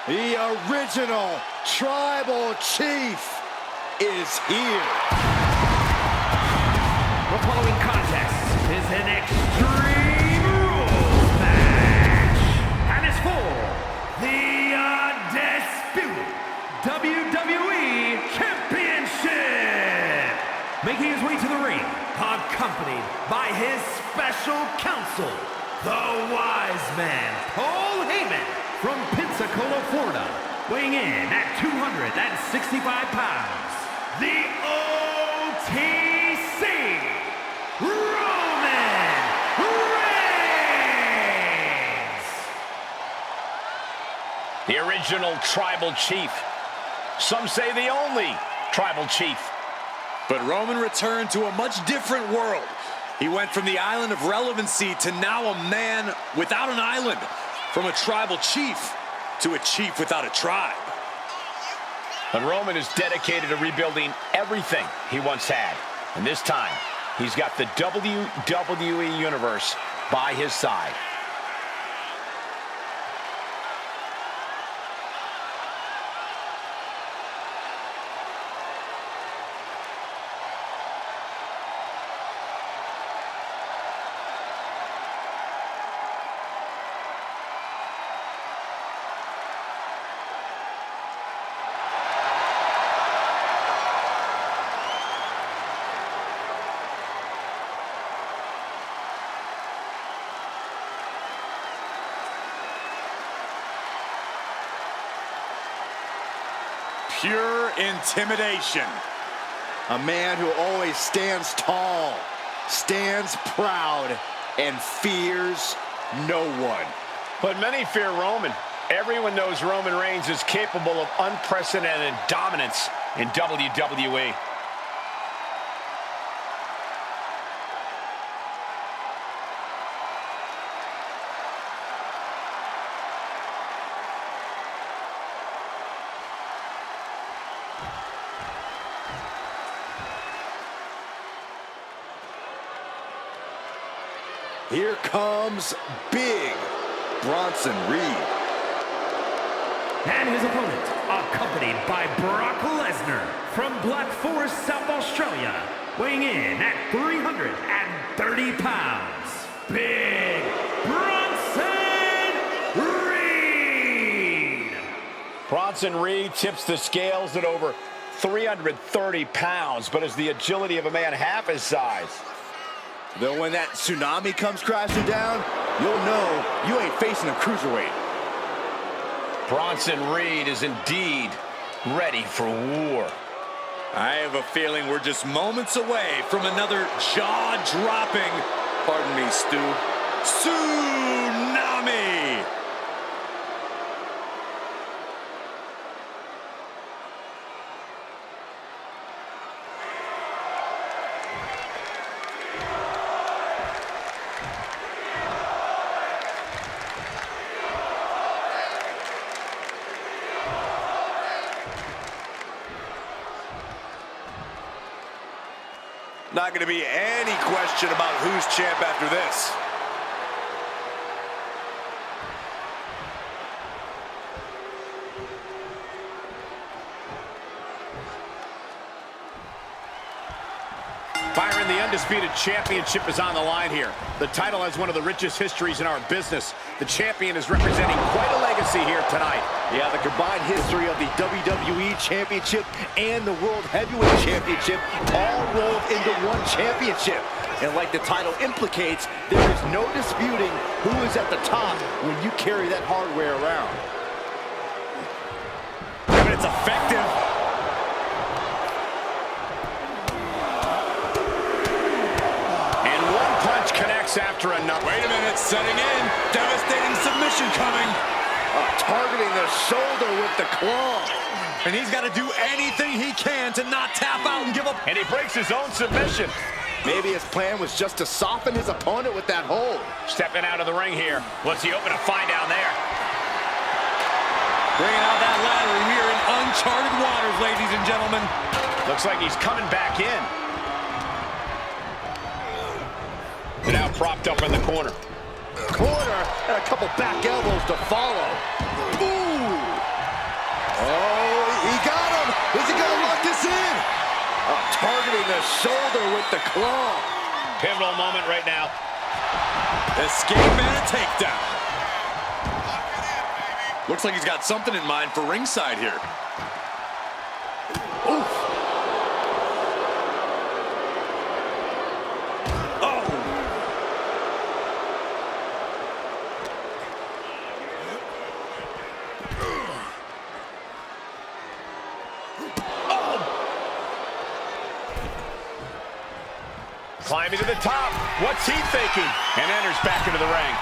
The original Tribal Chief is here. The following contest is an Extreme Rules match, and it's for the undisputed WWE Championship. Making his way to the ring, accompanied by his special counsel, the Wise Man, Paul Heyman, from Pensacola, Florida, weighing in at 265 pounds, the OTC, Roman Reigns! The original Tribal Chief. Some say the only Tribal Chief. But Roman returned to a much different world. He went from the island of relevancy to now a man without an island. From a tribal chief to a chief without a tribe. But Roman is dedicated to rebuilding everything he once had. And this time, he's got the WWE Universe by his side. Pure intimidation. A man who always stands tall, stands proud, and fears no one. But many fear Roman. Everyone knows Roman Reigns is capable of unprecedented dominance in WWE. Here comes big Bronson Reed. And his opponent, accompanied by Brock Lesnar from Black Forest, South Australia, weighing in at 330 pounds, Big Bronson Reed! Bronson Reed tips the scales at over 330 pounds, but has the agility of a man half his size. Though when that tsunami comes crashing down, you'll know you ain't facing a cruiserweight. Bronson Reed is indeed ready for war. I have a feeling we're just moments away from another jaw-dropping, pardon me, Stu, tsunami! Not going to be any question about who's champ after this. Byron, the undisputed championship is on the line here. The title has one of the richest histories in our business. The champion is representing quite a legacy here tonight. Yeah, the combined history of the WWE Championship and the World Heavyweight Championship all rolled into one championship. And like the title implicates, there is no disputing who is at the top when you carry that hardware around. But it's effective. Connects after another. Wait a minute, setting in. Devastating submission coming. Targeting the shoulder with the claw. And he's got to do anything he can to not tap out and give up. And he breaks his own submission. Maybe his plan was just to soften his opponent with that hold. Stepping out of the ring here. What's he open to find down there? Bringing out that ladder. We are in uncharted waters, ladies and gentlemen. Looks like he's coming back in. Now propped up in the corner. Corner and a couple back elbows to follow. Ooh! Is he going to lock this in? Oh, targeting the shoulder with the claw. Pivotal moment right now. Escape and a takedown. Looks like he's got something in mind for ringside here. Oof. Climbing to the top. What's he thinking? And enters back into the ring.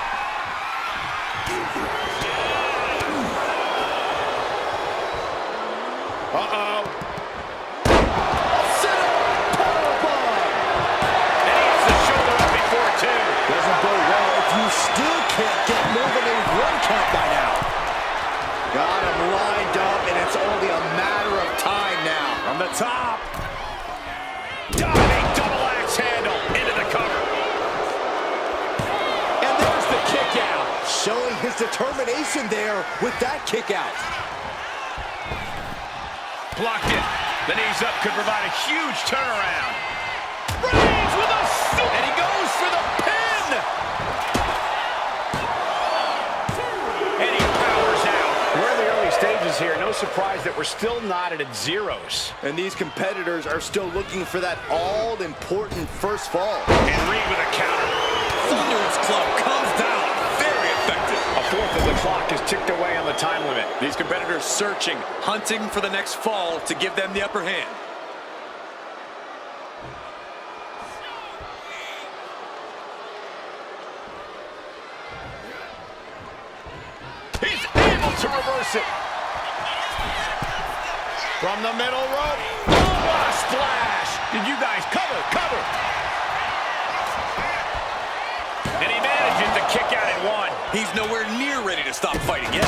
Uh-oh. Sit up, powerbomb. And he hits the shoulder up before two. Doesn't go well if you still can't get more than a 1 count by now. Got him lined up, and it's only a matter of time now. From the top. Diving double axe handle into the cover. And there's the kick out. Showing his determination there with that kick out. Blocked it. The knees up could provide a huge turnaround. Reigns with a super. And he goes for the pin. And he powers out. We're in the early stages here. No surprise that we're still knotted at zeros. And these competitors are still looking for that all-important first fall. And Reed with a counter. Thunderous club comes down. Very effective. A fourth of the clock is ticked away on the time limit. These competitors searching, hunting for the next fall to give them the upper hand. He's able to reverse it. From the middle rope. Oh, what a splash. Did you guys cover? And he manages to kick out at 1. He's nowhere near ready to stop fighting yet.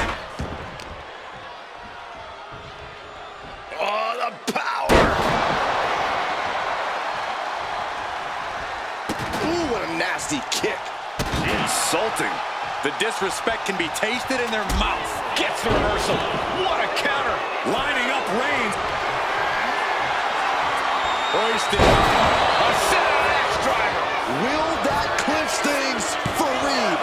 Oh, the power. Ooh, what a nasty kick. Insulting. The disrespect can be tasted in their mouth. Gets the reversal. What a counter. Lining up Reigns. Hoisted. A set axe driver. Will that clinch things for Reed?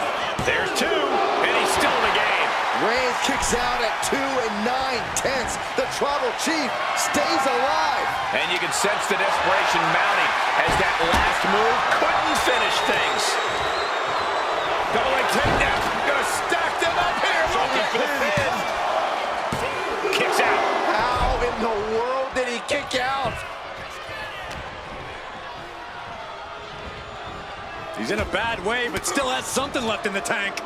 There's 2, and he's still in the game. Reigns kicks out at 2 9/10. The Tribal Chief stays alive. And you can sense the desperation mounting as that last move couldn't finish things. Double leg takedown. Gonna stack them up here. Looking for the pin. Kicks out. How in the world did he kick out? He's in a bad way, but still has something left in the tank.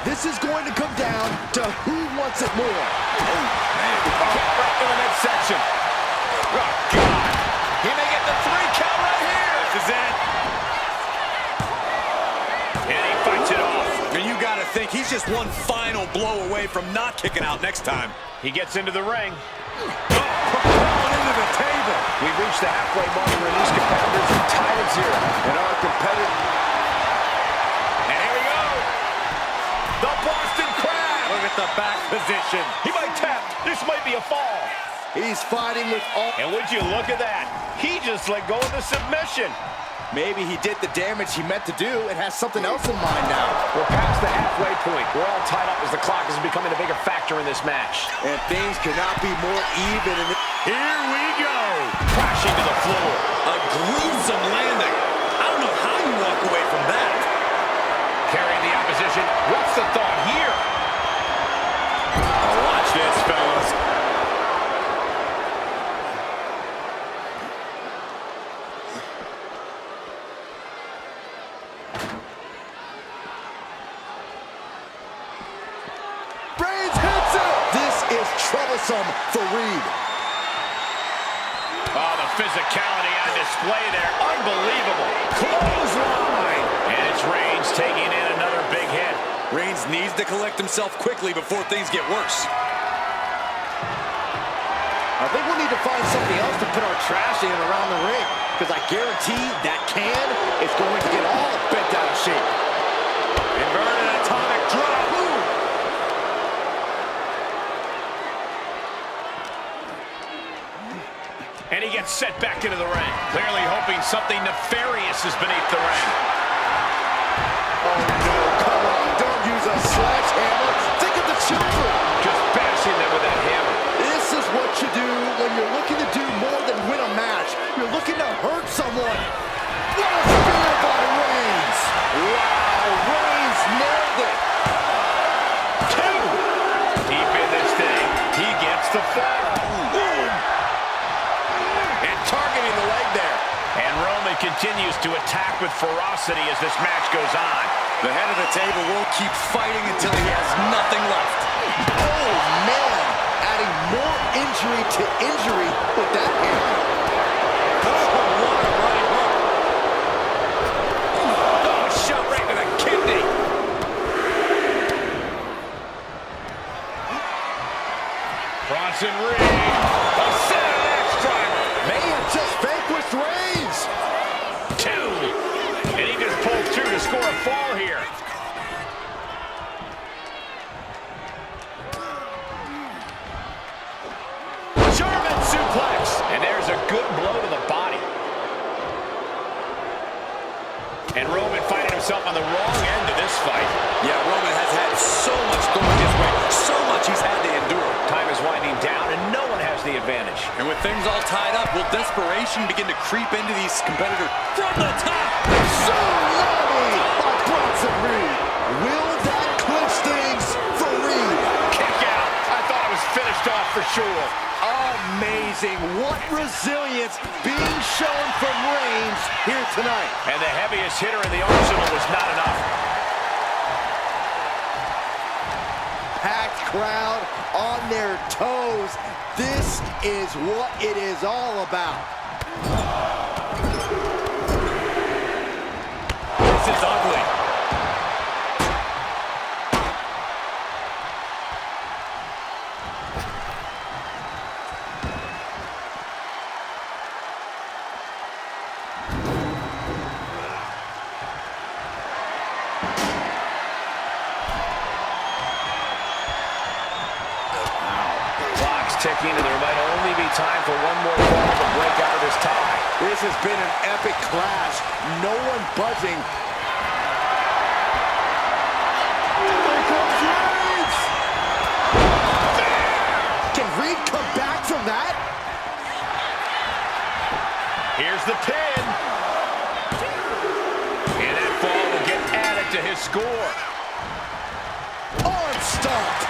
This is going to come down to who wants it more. Right in the midsection. Oh, God. He may get the 3 count right here. This is it. And he fights it off. And you got to think he's just one final blow away from not kicking out next time. He gets into the ring. Propelled into the table. We've reached the halfway mark where these competitors are tied at 0. And our competitor... And here we go. The Boston Crab. Look at the back position. He might tap. This might be a fall. He's fighting with all... And would you look at that? He just let go of the submission. Maybe he did the damage he meant to do and has something else in mind now. We're past the halfway point. We're all tied up as the clock is becoming a bigger factor in this match. And things could not be more even. Here we go. Crashing to the floor. A gruesome landing. I don't know how you walk away from that. Carrying the opposition. What's the thought here? Oh, watch this, fellas. Reigns hits it! This is troublesome for Reed. Oh, the physicality on display there. Unbelievable. Clothesline. And it's Reigns taking in another big Reigns needs to collect himself quickly before things get worse. I think we'll need to find something else to put our trash in around the ring, because I guarantee that can is going to get all bent out of shape. Inverted atomic drop. And he gets set back into the ring, clearly hoping something nefarious is beneath the ring. Oh no, come on, don't use a sledgehammer. Think of the children. Just bashing them with that hammer. This is what you do when you're looking to do more than win a match. You're looking to hurt someone. What a spear by Reigns. Wow, Reigns nailed it. 2. Deep in this thing, he gets the fall. Boom. And targeting the leg there. And Roman continues to attack with ferocity as this match goes on. The head of the table will keep fighting until he has nothing left. Oh man, adding more injury to injury with that hammer. Oh, what a right hook. Oh, shot right to the kidney. Bronson Reed, a set axe driver. May have just vanquished Reigns. 2. And he just pulled through to score a fall here. German suplex. And there's a good blow to the body. And Roman finding himself on the wrong end of this fight. Yeah, Roman has had so much thrown his way. So much he's had to endure. Time is winding down, and no one has the advantage. And with things all tied up, will desperation begin to creep into these competitors from the top? Tsunami by Bronson Reed. Will that clinch things for Reed? Kick out. I thought it was finished off for sure. Amazing. What resilience being shown from Reigns here tonight. And the heaviest hitter in the arsenal was not enough. Packed crowd on their toes. This is what it is all about. This is ugly. Ticking, and there might only be time for one more fall to break out of this tie. This has been an epic clash. No one buzzing. There comes Reigns! Can Reed come back from that? Here's the pin. And that fall will get added to his score. Arm stomp.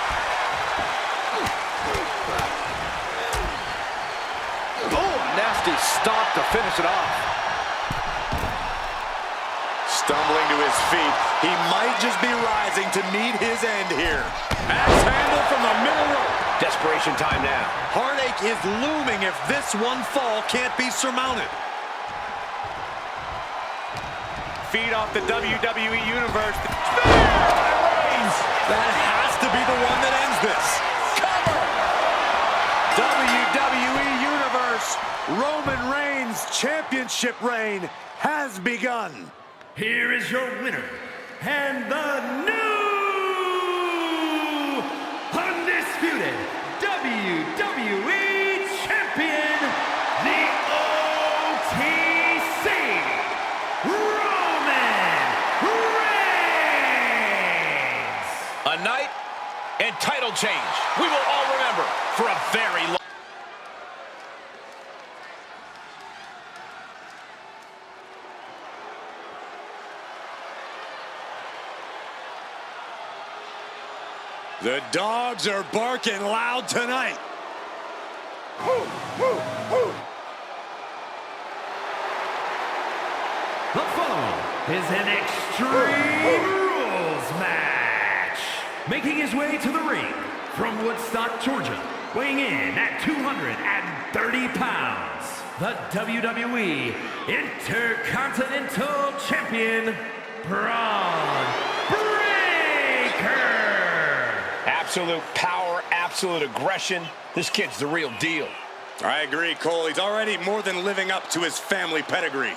Nasty stomp to finish it off. Stumbling to his feet, he might just be rising to meet his end here. Axe handle from the middle rope. Desperation time now. Heartache is looming if this one fall can't be surmounted. Feed off the WWE Universe. Spear by Reigns. That has to be the one that ends this. Cover. WWE Universe, Roman Reigns' championship reign has begun. Here is your winner, and the new undisputed WWE Champion, the OTC, Roman Reigns. A night and title change we will all remember for a very long time. The dogs are barking loud tonight. The following is an Extreme Rules match. Making his way to the ring from Woodstock, Georgia, weighing in at 230 pounds, the WWE Intercontinental Champion, Bron Breakker. Absolute power, absolute aggression. This kid's the real deal. I agree, Cole. He's already more than living up to his family pedigree.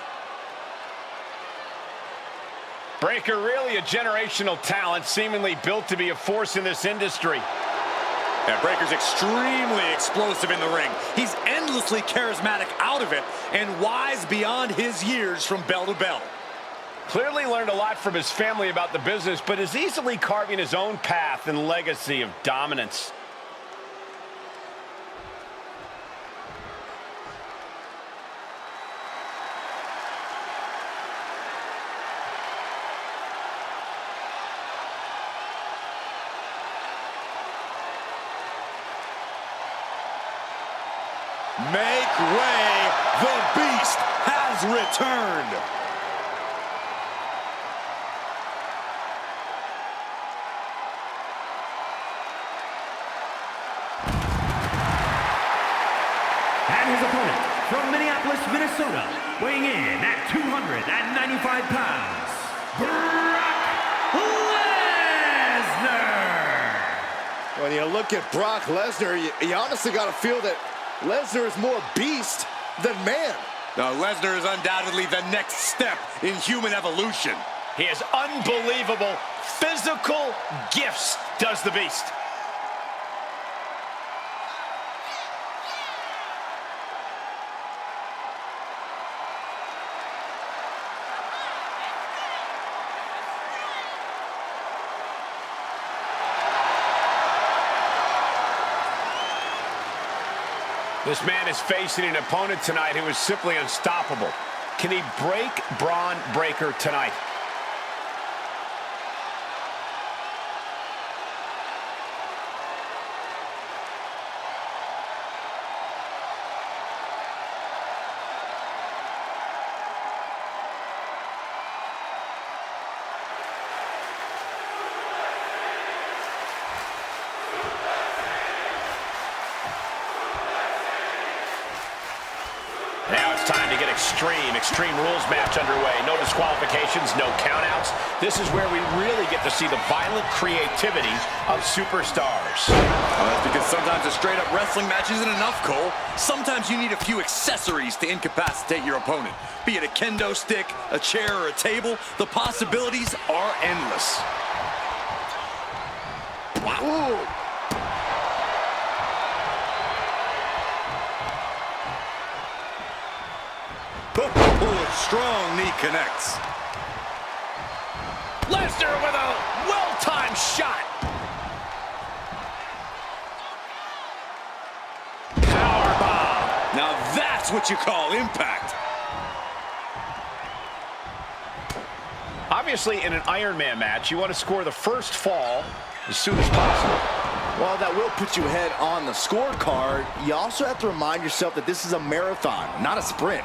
Breakker, really a generational talent, seemingly built to be a force in this industry. Yeah, Breakker's extremely explosive in the ring. He's endlessly charismatic out of it and wise beyond his years from bell to bell. Clearly learned a lot from his family about the business, but is easily carving his own path and legacy of dominance. Make way, the Beast has returned. And his opponent from Minneapolis, Minnesota, weighing in at 295 pounds, Brock Lesnar. When you look at Brock Lesnar, you honestly got to feel that Lesnar is more beast than man. Now, Lesnar is undoubtedly the next step in human evolution. He has unbelievable physical gifts, does the Beast. This man is facing an opponent tonight who is simply unstoppable. Can he break Bron Breakker tonight? Now it's time to get Extreme Rules match underway. No disqualifications, no countouts. This is where we really get to see the violent creativity of superstars. That's because sometimes a straight-up wrestling match isn't enough, Cole. Sometimes you need a few accessories to incapacitate your opponent. Be it a kendo stick, a chair, or a table, the possibilities are endless. Wow. Ooh. Strong knee connects. Lesnar with a well-timed shot. Powerbomb. Now that's what you call impact. Obviously, in an Iron Man match, you want to score the first fall as soon as possible. While that will put you ahead on the scorecard, you also have to remind yourself that this is a marathon, not a sprint.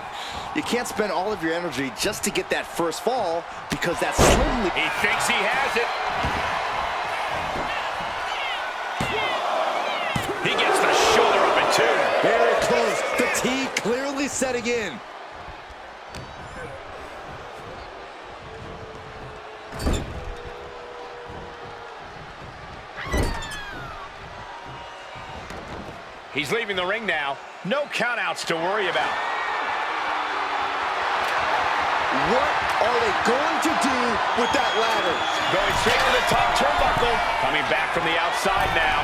You can't spend all of your energy just to get that first fall, because that's slimly... He thinks he has it. He gets the shoulder up in two. Very close. Fatigue clearly setting in. He's leaving the ring now. No countouts to worry about. What are they going to do with that ladder? Going straight to the top turnbuckle. Coming back from the outside now.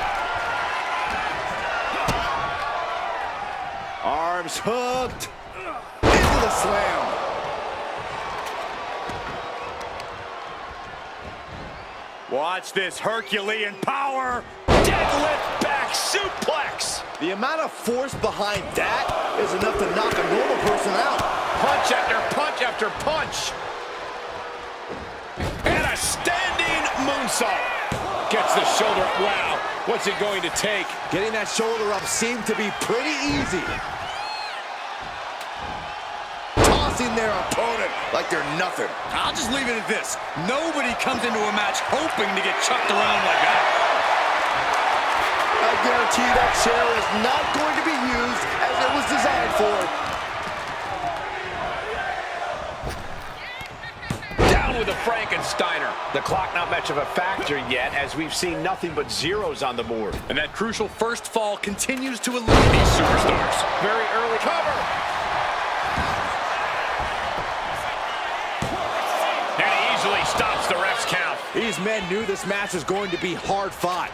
Arms hooked. Into the slam. Watch this Herculean power. Deadlift back suplex. The amount of force behind that is enough to knock a normal person out. Punch after punch after punch. And a standing moonsault. Gets the shoulder up. Wow, what's it going to take? Getting that shoulder up seemed to be pretty easy. Tossing their opponent like they're nothing. I'll just leave it at this. Nobody comes into a match hoping to get chucked around like that. I guarantee that chair is not going to be used as it was designed for. Downward with a Frankensteiner. The clock not much of a factor yet, as we've seen nothing but zeros on the board. And that crucial first fall continues to elude these superstars. Very early cover. And he easily stops the ref's count. These men knew this match was going to be hard fought.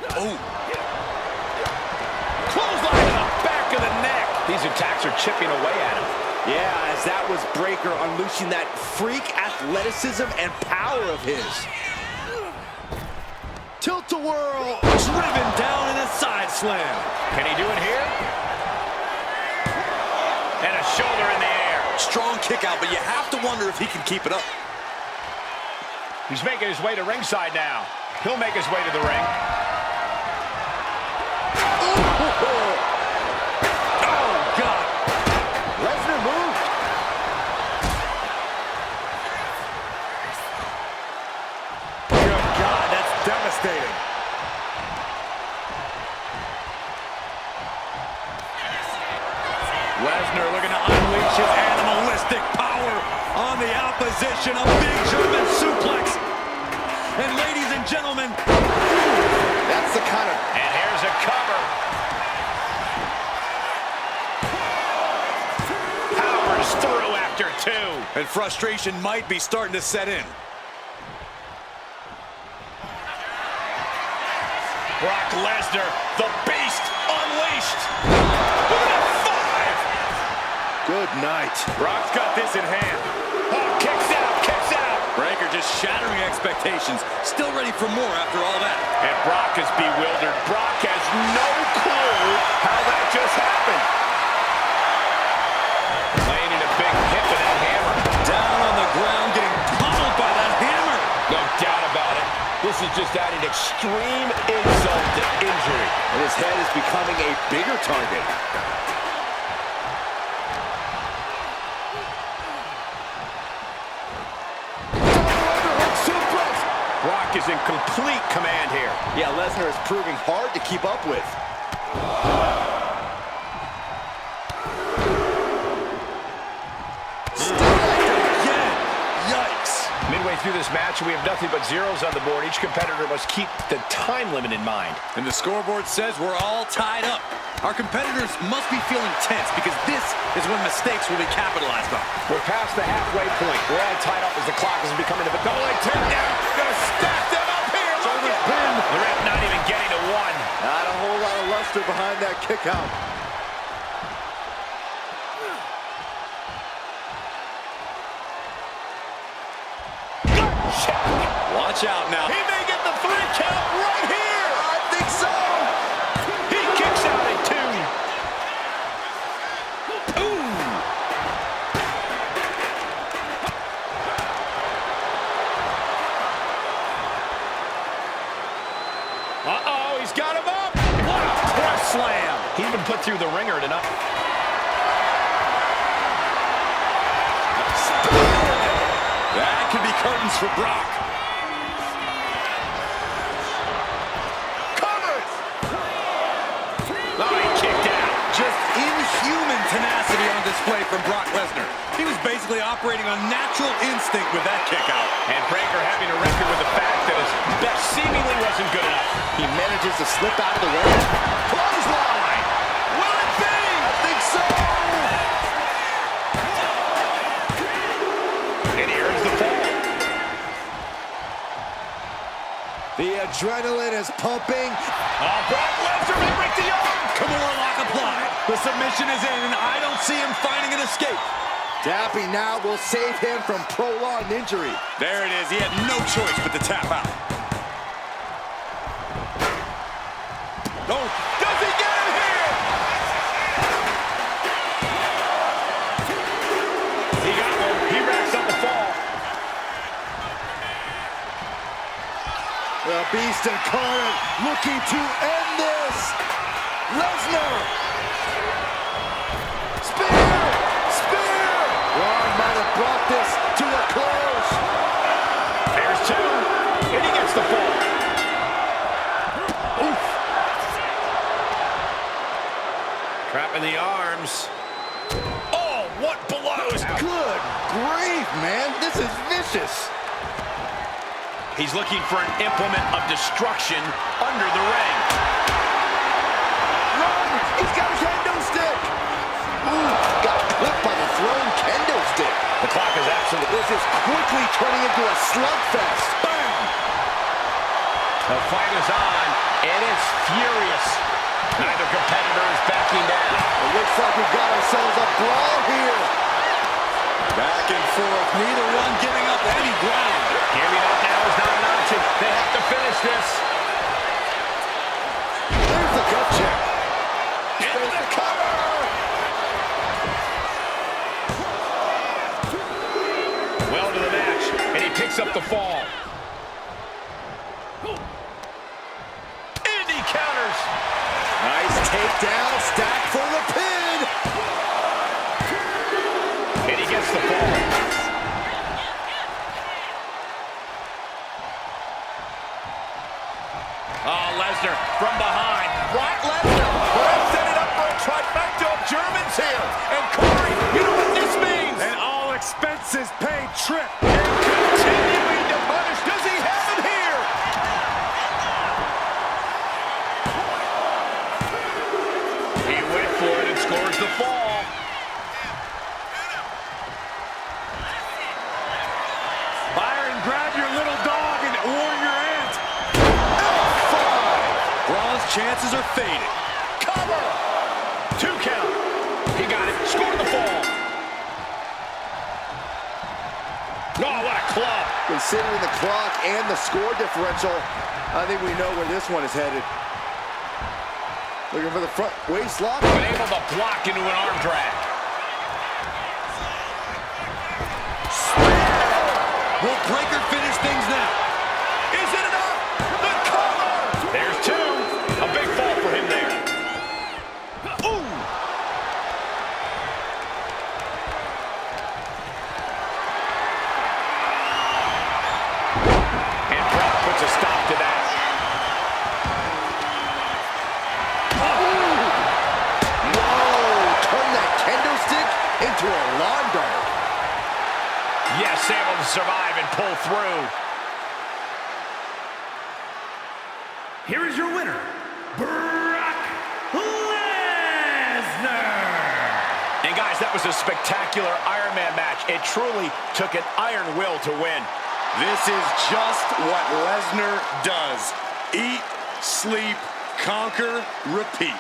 Oh. Clothesline to the back of the neck. These attacks are chipping away at him. Yeah, as that was Breaker unleashing that freak athleticism and power of his. Tilt-a-whirl, driven down in a side slam. Can he do it here? And a shoulder in the air. Strong kick out, but you have to wonder if he can keep it up. He's making his way to ringside now. He'll make his way to the ring. Oh, God. Lesnar moved. Good God, that's devastating. Lesnar looking to unleash his animalistic power on the opposition. A big German suplex. And ladies and gentlemen, That's the kind of... And here's a cover. Powers through after two. and frustration might be starting to set in. Brock Lesnar, the beast, unleashed. Look at that 5. Good night. Brock's got this in hand. Oh, kicks out, kicks out. Breaker just shattering expectations. Still ready for more after all that. And Brock is bewildered. Brock has no clue how that just happened. Laying in a big hit with that hammer. Down on the ground, getting pummeled by that hammer. No doubt about it. This is just adding extreme insult to injury. And his head is becoming a bigger target. Brock is in complete command here. Yeah, Lesnar is proving hard to keep up with. Still again. Yikes. Midway through this match, we have nothing but zeros on the board. Each competitor must keep the time limit in mind. And the scoreboard says we're all tied up. Our competitors must be feeling tense because this is when mistakes will be capitalized on. We're past the halfway point. We're all tied up as the clock is becoming a bit... Double leg takedown. Gonna stack them up here. Look at him. The ref not even getting to one. Not a whole lot of luster behind that kick out. Good check. Watch out now. He may get the 3 count right here. I think so. He kicks out at 2. Ooh. Uh-oh, he's got him up. What a press slam. He's been put through the ringer tonight. That could be curtains for Brock. Cover. Oh, he kicked out. Just inhuman tenacity on display from Brock Lesnar. He was basically operating on natural instinct with that kick out. And Breaker having to reckon with the fact that his best seemingly wasn't good enough. He manages to slip out of the way. Clothesline. Will it be? I think so. And he earns the fall. The adrenaline is pumping. Oh, Brock Lesnar may break the arm. Kimura lock applied. The submission is in, and I don't see him finding an escape. Dappy now will save him from prolonged injury. There it is. He had no choice but to tap out. No. Does he get him here? He got one. He racks up the fall. The Beast Incarnate looking to end this. Lesnar. Spear. Spear. Braun might have brought this to a close. There's 2. And he gets the fall. Oof. Trapping the arms. Oh, what blows. Good grief, man. This is vicious. He's looking for an implement of destruction under the ring. Run! He's got a kendo stick! Ooh, got clipped by the thrown kendo stick. The clock is absolutely... This is quickly turning into a slugfest. Bam! The fight is on, and it's furious. Neither competitor is backing down. It looks like we've got ourselves a brawl here. Back and forth, neither one giving up any ground. Giving up now is not an option. They have to finish this. There's the gut check. Into the cover! Well to the match, and he picks up the fall. And he counters. Nice takedown, stack for the pin. And he gets the fall. Oh, Lesnar from behind. Brock Lesnar, let's set it up for a trifecta of Germans here. And Corey, you know what this means? An all expenses paid trip. And continuing to punish. Does he have it here? He went for it and scores the fall. Byron, grab your little dog and warn your aunt. Braun's chances are fading. Cover! 2 count. He got it. Scored the fall. Oh, what a club. Considering the clock and the score differential, I think we know where this one is headed. Looking for the front waist lock. Been able to block into an arm drag. Will Breaker finish things now? Is it enough? The cover! There's 2. A big fall for him there. Ooh! And Brock puts a stop to that. Whoa! Turn that kendo stick into a lawn dart. Yes, able to survive and pull through. Here is your winner, Brock Lesnar. And guys, that was a spectacular Iron Man match. It truly took an iron will to win. This is just what Lesnar does. Eat, sleep, conquer, repeat.